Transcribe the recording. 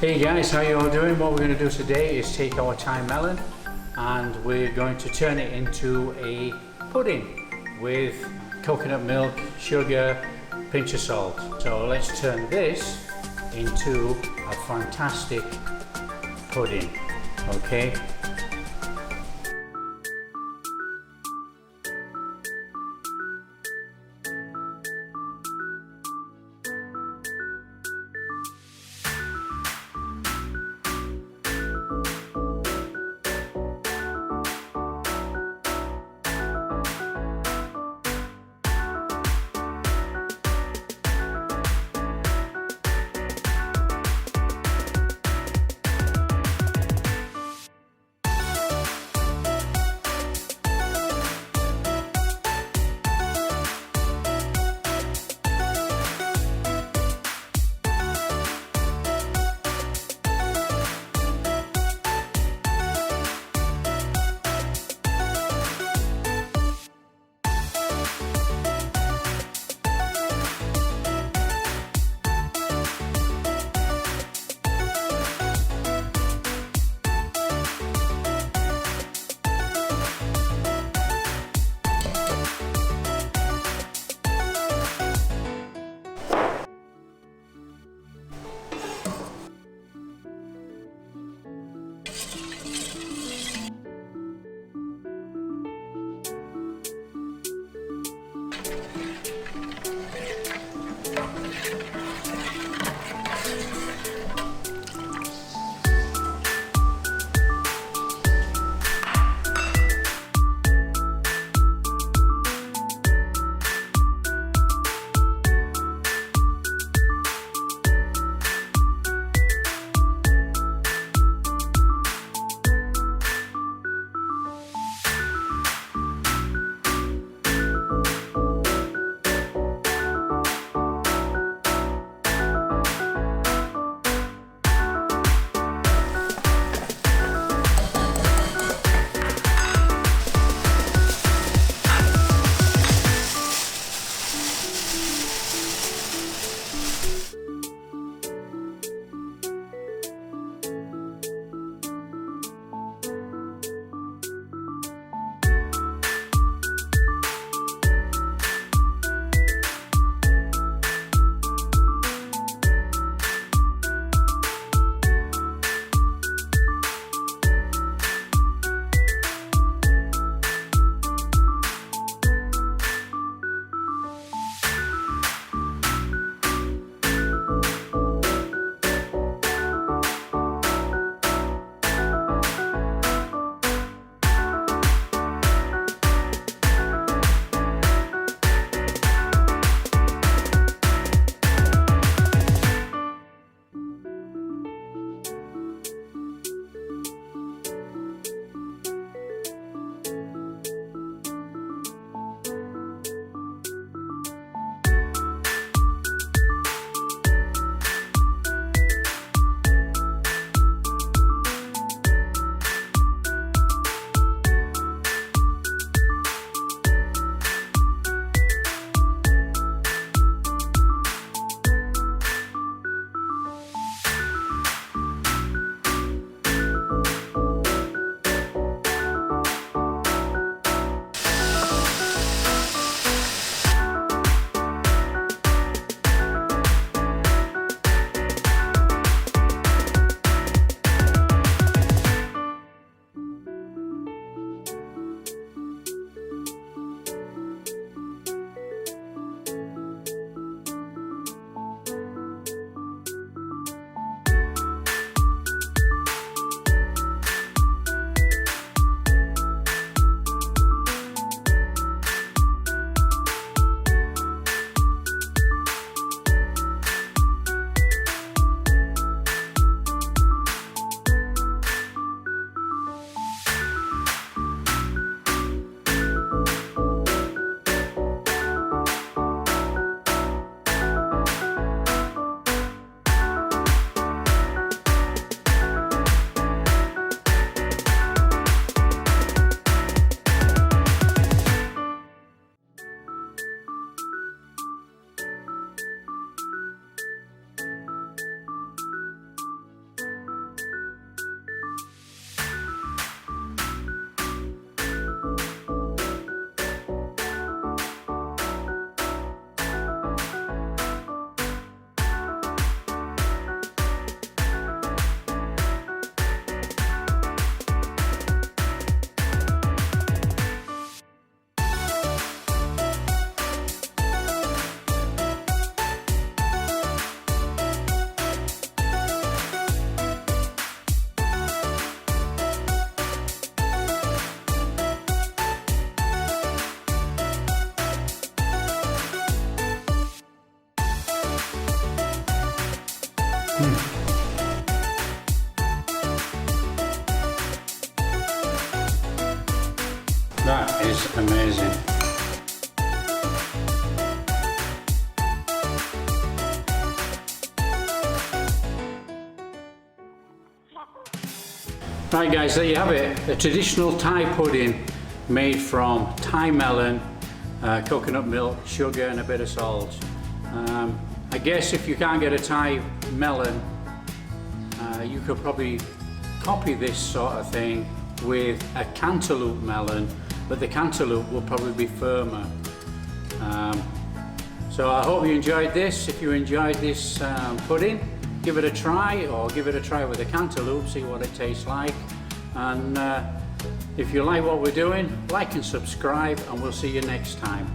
Hey guys, how you all doing? What we're going to do today is take our Thai melon and we're going to turn it into a pudding with coconut milk, sugar, pinch of salt. So let's turn this into a fantastic pudding, okay? That is amazing. Right guys, there you have it, a traditional Thai pudding made from Thai melon, coconut milk, sugar and a bit of salt. I guess if you can't get a Thai melon, you could probably copy this sort of thing with a cantaloupe melon, but the cantaloupe will probably be firmer. So I hope you enjoyed this. If you enjoyed this pudding, give it a try, or give it a try with a cantaloupe, see what it tastes like. And if you like what we're doing, like and subscribe, and we'll see you next time.